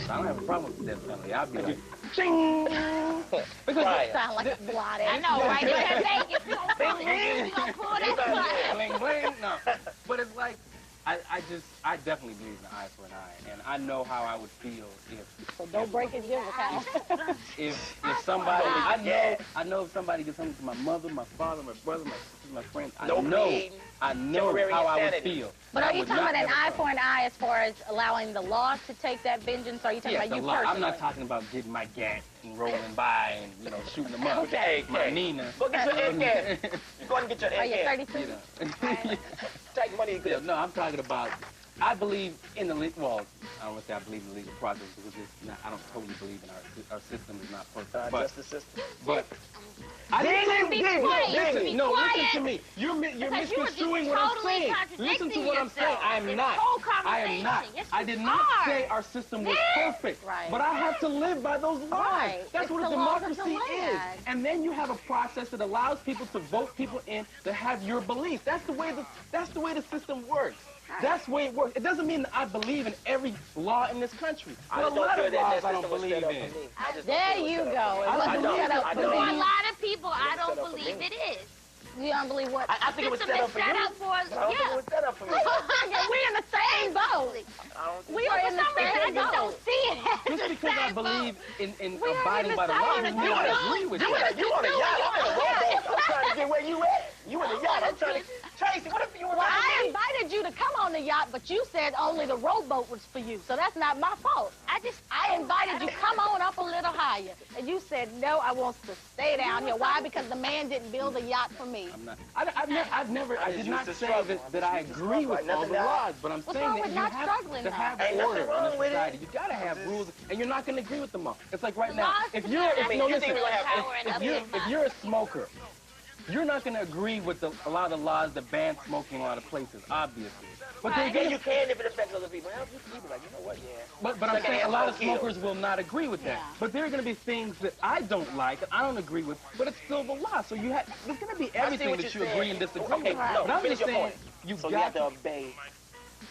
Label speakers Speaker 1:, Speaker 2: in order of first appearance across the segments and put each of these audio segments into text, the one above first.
Speaker 1: I don't have a problem with the death penalty. I'll be like, ching! Because
Speaker 2: Right.
Speaker 3: You sound like a slotted.
Speaker 4: I know, right? You can take it. You gonna pull that
Speaker 1: bling, bling. No, but it's like, I definitely believe in an eye for an eye, and I know how I would feel if.
Speaker 3: So don't break his gift account.
Speaker 1: If somebody, I know if somebody did something to my mother, my father, my brother, my sisters, my friends, I know how I would feel.
Speaker 3: But are you talking about an eye for an eye as far as allowing the law to take that vengeance, or are you talking about you personally?
Speaker 1: I'm not talking about getting my gat and rolling by and, you know, shooting them up.
Speaker 2: Okay.
Speaker 1: My Nina.
Speaker 2: Go get your head gas. You go and get your head
Speaker 3: Are you
Speaker 2: gas.
Speaker 3: 32?
Speaker 2: Take money.
Speaker 1: Yeah, no, I'm talking about, I believe in the, well, I don't want to say I believe in the legal process because it's not, I don't totally believe in our system is not perfect.
Speaker 2: Justice system.
Speaker 1: But I didn't say, no, listen to me. You're misconstruing what I'm saying. Listen to what I'm saying. I am not. I did not say our system was perfect.
Speaker 3: Right.
Speaker 1: But I have to live by those laws.
Speaker 3: Right.
Speaker 1: That's what a democracy is. And then you have a process that allows people to vote people in that have your beliefs. That's the way the system works. That's the way it works. It doesn't mean that I believe in every law in this country. But a lot of laws I don't believe in.
Speaker 3: There you go.
Speaker 4: For a lot of people, I don't believe it is.
Speaker 3: You don't believe what?
Speaker 2: I think it was set up for you. I don't think it was set up for me.
Speaker 3: We're in the same boat. We are in the same boat. I just don't see it.
Speaker 1: Just because I believe in abiding by the law doesn't mean I agree with you.
Speaker 2: You on a yacht. I'm in a rowboat. I'm trying to get where you at. You in a yacht. I'm trying to... Tracy, what if you were
Speaker 3: I invited you to come on the yacht, but you said only the rowboat was for you, so that's not my fault. I invited you, come on up a little higher, and you said, no, I want to stay down here. Why? Because the man didn't build a yacht for me.
Speaker 1: I did not say that I agree with all the laws, but I'm saying that you have to have order in a society. You gotta have rules, and you're not gonna agree with them all. It's like right now, if you're a smoker, you're not going to agree with a lot of the laws that ban smoking in a lot of places, obviously. But
Speaker 2: then you can if it affects other people. Well, people like, you know what, yeah.
Speaker 1: But I'm saying a lot of smokers will not agree with that. But there are going to be things that I don't like, that I don't agree with, but it's still the law. So there's going to be everything that you agree and disagree with. But I'm just saying, you have to obey.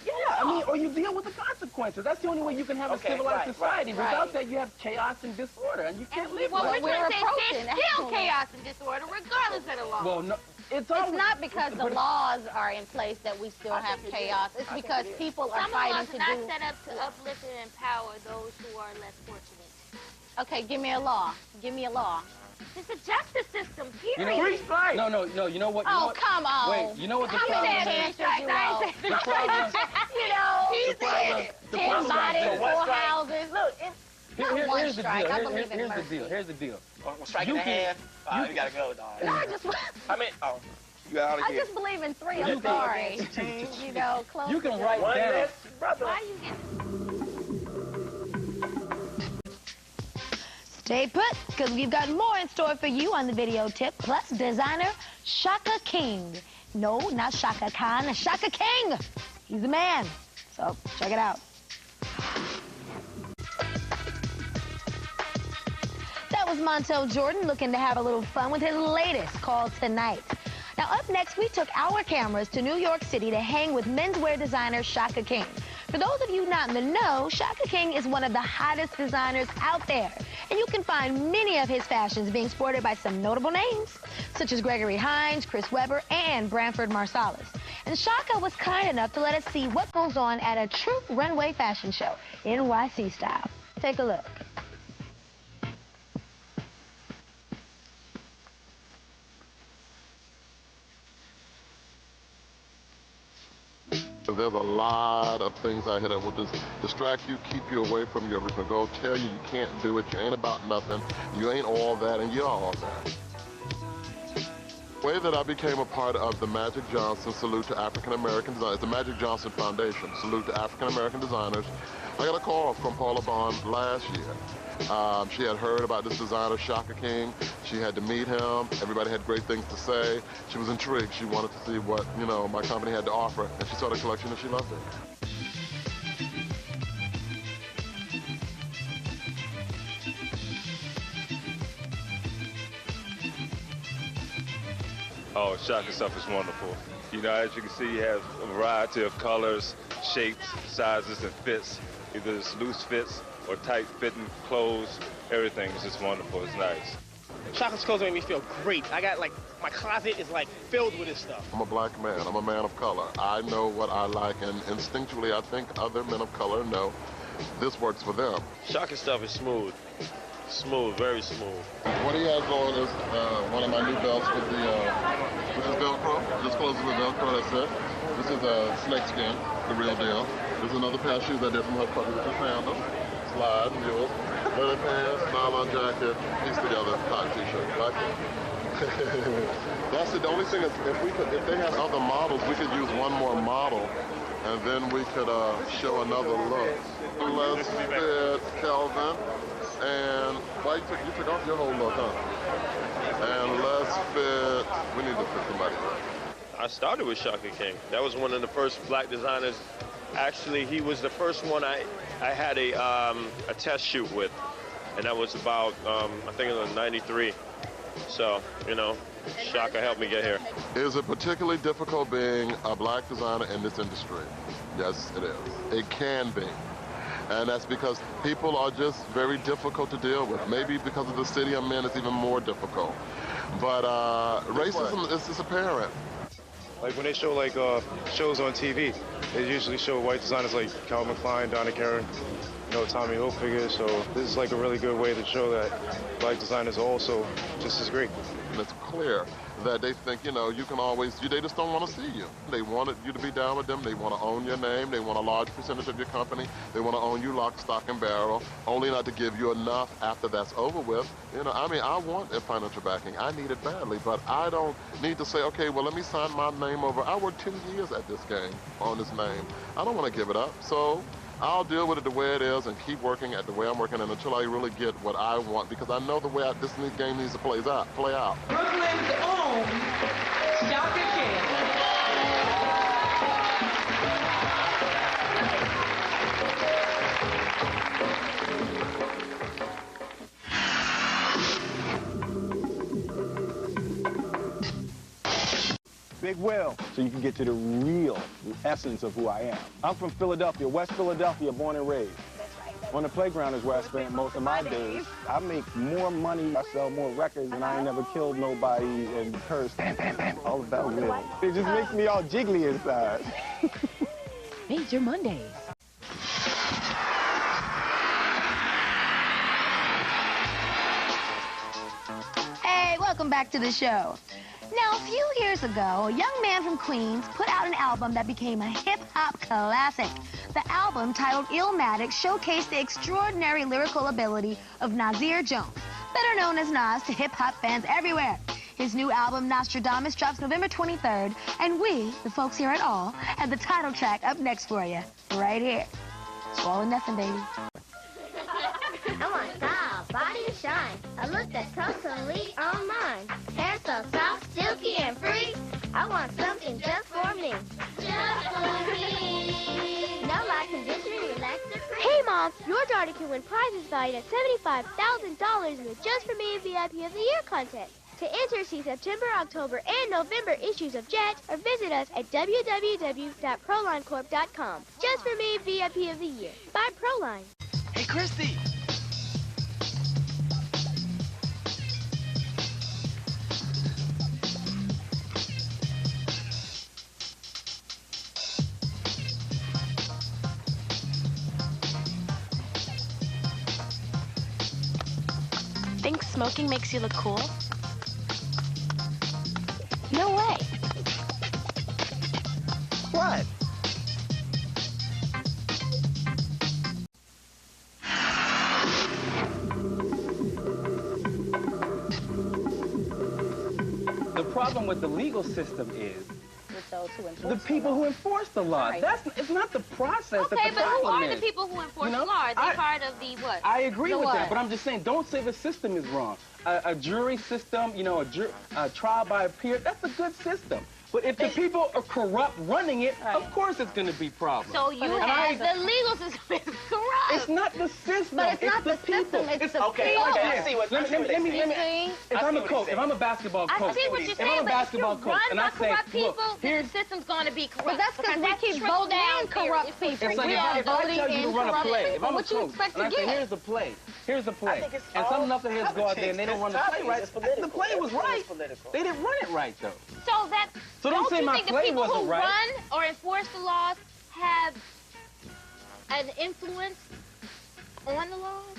Speaker 1: Yeah, I mean, or you deal with the consequences. That's the only way you can have a civilized society. Without that, you have chaos and disorder, and you can't live
Speaker 4: well,
Speaker 1: like that.
Speaker 4: Well, we're trying to say there's still chaos and disorder, regardless of the law.
Speaker 1: Well, no,
Speaker 3: it's not because the laws are in place that we still have chaos. It's because people are fighting to do...
Speaker 4: Some laws are not set up to uplift and empower those who are less fortunate.
Speaker 3: Okay, give me a law. Give me a law.
Speaker 4: It's a justice system, period.
Speaker 1: You know, no, you know what?
Speaker 3: Come on.
Speaker 1: Wait, you know what the problem is?
Speaker 3: You know,
Speaker 1: the problem
Speaker 3: 10 bodies, 4 houses. Look,
Speaker 1: here's the deal. Here's the deal.
Speaker 2: Strike in the hand. You gotta go, dog.
Speaker 3: No, I just...
Speaker 2: You out of
Speaker 3: I
Speaker 2: here.
Speaker 3: just believe in 3. I'm sorry. You know, close.
Speaker 1: You can write down.
Speaker 4: Why you getting...
Speaker 5: Stay put, because we've got more in store for you on the video tip, plus designer Shaka King. No, not Shaka Khan, Shaka King. He's the man. So, check it out. That was Montel Jordan looking to have a little fun with his latest called Tonight. Now, up next, we took our cameras to New York City to hang with menswear designer Shaka King. For those of you not in the know, Shaka King is one of the hottest designers out there. And you can find many of his fashions being sported by some notable names, such as Gregory Hines, Chris Webber, and Branford Marsalis. And Shaka was kind enough to let us see what goes on at a true runway fashion show, NYC style. Take a look.
Speaker 6: There's a lot of things out here that will just distract you, keep you away from your original goal, tell you can't do it, you ain't about nothing, you ain't all that, and you're all that. The way that I became a part of the Magic Johnson Salute to African American Designers, the Magic Johnson Foundation Salute to African American Designers, I got a call from Paula Bond last year. She had heard about this designer, Shaka King. She had to meet him. Everybody had great things to say. She was intrigued. She wanted to see what, my company had to offer. And she saw the collection and she loved it.
Speaker 7: Oh, Shaka stuff is wonderful. As you can see, you have a variety of colors, shapes, sizes, and fits. Either it's loose fits or tight-fitting clothes. Everything is just wonderful. It's nice.
Speaker 2: Shaka's clothes make me feel great. I got, like, my closet is, like, filled with his stuff.
Speaker 6: I'm a black man. I'm a man of color. I know what I like, and instinctually, I think other men of color know this works for them.
Speaker 8: Shaka stuff is smooth. Smooth, very smooth.
Speaker 6: What he has on is one of my new belts with this Velcro. Just closes with Velcro, that's it. This is a snake skin, the real deal. This is another pair of shoes I did from Hush Puppy with this handle. Slide, mules, leather pants, nylon jacket, piece together, cotton t-shirt. Like it. That's it. The only thing is, if they had other models, we could use one more model, and then we could show another look. Let's fit Kelvin, and why you took off your whole look, huh? And let's fit. We need to fit somebody else.
Speaker 8: I started with Shaka King. That was one of the first black designers. Actually, he was the first one I had a test shoot with, and that was about I think it was '93. So, you know, Shaka helped me get here.
Speaker 6: Is it particularly difficult being a black designer in this industry? Yes, it is. It can be. And that's because people are just very difficult to deal with. Maybe because of the city I'm in, it's even more difficult. But racism is just apparent.
Speaker 9: Like when they show like shows on TV, they usually show white designers like Calvin Klein, Donna Karan, you know, Tommy Hilfiger. So this is like a really good way to show that black designers are also just as great.
Speaker 6: And it's clear that they think, you know, you can always, they just don't want to see you. They wanted you to be down with them. They want to own your name. They want a large percentage of your company. They want to own you lock, stock, and barrel, only not to give you enough after that's over with. You know, I mean, I want a financial backing. I need it badly, but I don't need to say, okay, well, let me sign my name over. I worked 2 years at this game on this name. I don't want to give it up. So I'll deal with it the way it is and keep working at the way I'm working and until I really get what I want, because I know the way this game needs to play out.
Speaker 10: Brooklyn's own Shaka King.
Speaker 11: Big Will, so you can get to the real essence of who I am. I'm from Philadelphia, West Philadelphia, born and raised. On the playground is where I spent most of my days. I make more money, I sell more records, and I ain't never killed nobody and cursed. Bam, bam, bam, all of that will. It just makes me all jiggly inside.
Speaker 5: Major Mondays. Hey, welcome back to the show. Now, a few years ago, a young man from Queens put out an album that became a hip-hop classic. The album, titled Illmatic, showcased the extraordinary lyrical ability of Nasir Jones, better known as Nas to hip-hop fans everywhere. His new album, Nostradamus, drops November 23rd, and we, the folks here at All, have the title track up next for you, right here. Swallow nothing, baby.
Speaker 4: I want style, body to shine, a look that's totally on mine. Hair so soft, silky, and free. I want something just for me. Just for me. No lie, conditioner, relaxer free.
Speaker 12: Hey, Mom, your daughter can win prizes valued at $75,000 in the Just For Me VIP of the Year contest. To enter, see September, October, and November issues of Jet, or visit us at www.prolinecorp.com. Just For Me VIP of the Year by Proline.
Speaker 1: Hey, Christy.
Speaker 12: Think smoking makes you look cool?
Speaker 5: No way.
Speaker 2: What?
Speaker 1: The problem with the legal system is
Speaker 3: With those who enforce
Speaker 1: the people who enforce the law.
Speaker 3: Right.
Speaker 1: It's not the process
Speaker 3: Okay,
Speaker 1: that the
Speaker 3: but who
Speaker 1: problem
Speaker 3: are
Speaker 1: is.
Speaker 3: the people who enforce
Speaker 1: You know,
Speaker 3: the law? Are they
Speaker 1: I-
Speaker 3: part of the what?
Speaker 1: I agree
Speaker 3: The
Speaker 1: with
Speaker 3: what?
Speaker 1: that, but I'm just saying, don't say the system is wrong. A jury system, you know, a trial by a peer, that's a good system. But if the people are corrupt running it, of course it's going to be problems.
Speaker 3: So you have the legal system is corrupt.
Speaker 1: It's not the system.
Speaker 3: But it's not the
Speaker 1: people.
Speaker 3: system. It's the
Speaker 2: okay,
Speaker 3: people.
Speaker 2: okay, I see what
Speaker 1: Let me. If I'm a coach, if I'm a basketball coach,
Speaker 3: I see what you're saying,
Speaker 1: if I'm a basketball coach, and I say,
Speaker 3: people,
Speaker 1: look,
Speaker 3: the system's going to be corrupt.
Speaker 5: But that's because we keep voting in corrupt people.
Speaker 1: It's like if I tell you to run a play, if I'm a coach, and I say, here's the play, and some knuckleheads go out there and they don't run the play right, the play was right. They didn't run it right, though.
Speaker 3: So
Speaker 1: don't say my play wasn't right.
Speaker 3: Don't you think the people who run or enforce the laws have an influence on the laws?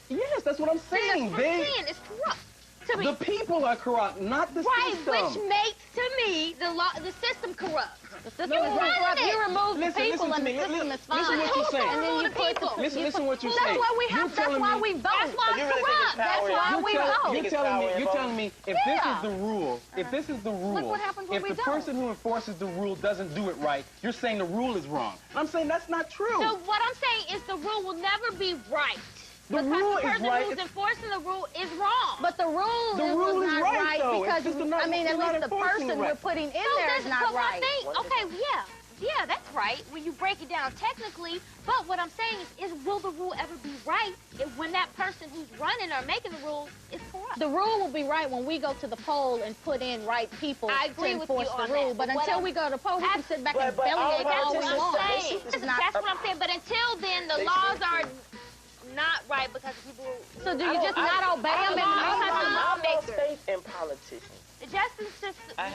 Speaker 1: Yes, that's what I'm saying.
Speaker 3: That's what I'm saying. It's corrupt.
Speaker 1: The people are corrupt, not the system.
Speaker 3: Right, which makes, to me, the system corrupt. The system is corrupt. You remove the people and the system is fine.
Speaker 1: Listen what you're saying.
Speaker 3: And then you put the
Speaker 1: Listen what you're saying.
Speaker 3: That's why we have, that's why we vote. That's why it's corrupt. That's why we vote.
Speaker 1: You're telling me if this is the rule,
Speaker 3: look what happens when
Speaker 1: if
Speaker 3: we
Speaker 1: the person who enforces the rule doesn't do it right, you're saying the rule is wrong. I'm saying that's not true.
Speaker 3: So what I'm saying is the rule will never be right.
Speaker 1: The rule is right.
Speaker 3: Who's enforcing the rule is wrong.
Speaker 5: But the rule is not right because, I mean, at least the person we're putting in there is not right.
Speaker 3: Okay, yeah, that's right when you break it down technically. But what I'm saying is will the rule ever be right when that person who's running or making the rule is corrupt?
Speaker 5: The rule will be right when we go to the poll and put in right people to enforce the rule. But until we go to the poll, we can sit back and bellyache all we want.
Speaker 3: That's what I'm saying. But until then, the laws are not right because people.
Speaker 5: So do you just not obey them?
Speaker 2: I've lost faith in politicians.
Speaker 3: The justice system.
Speaker 2: I've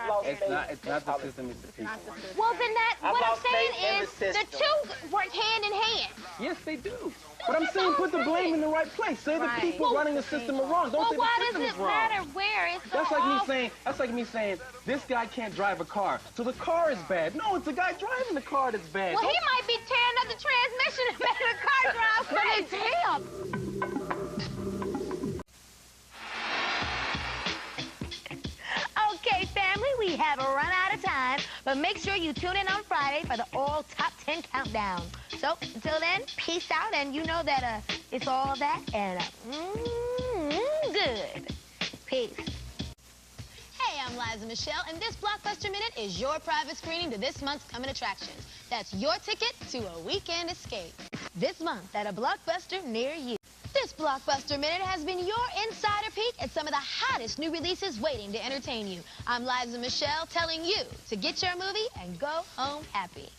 Speaker 2: lost faith.
Speaker 1: It's not the system, it's the people.
Speaker 3: Well, then what I'm saying is the two work hand in hand.
Speaker 1: Yes, they do. But I'm saying put the blame in the right place. Say the people running the system are wrong. Don't say the system is wrong.
Speaker 3: Well, why does it matter where?
Speaker 1: That's like me saying this guy can't drive a car, so the car is bad. No, it's the guy driving the car that's bad.
Speaker 3: Well, he might be tearing up the transmission and making the car drive, but it's him.
Speaker 5: Okay, family, we have run out of time, but make sure you tune in on Friday for the all top 10 countdown. So until then, peace out, and you know that it's all that and good. Peace. Hey, I'm Liza Michelle, and this Blockbuster Minute is your private screening to this month's coming attractions. That's your ticket to a weekend escape. This month at a Blockbuster near you. This Blockbuster Minute has been your insider peek at some of the hottest new releases waiting to entertain you. I'm Liza Michelle telling you to get your movie and go home happy.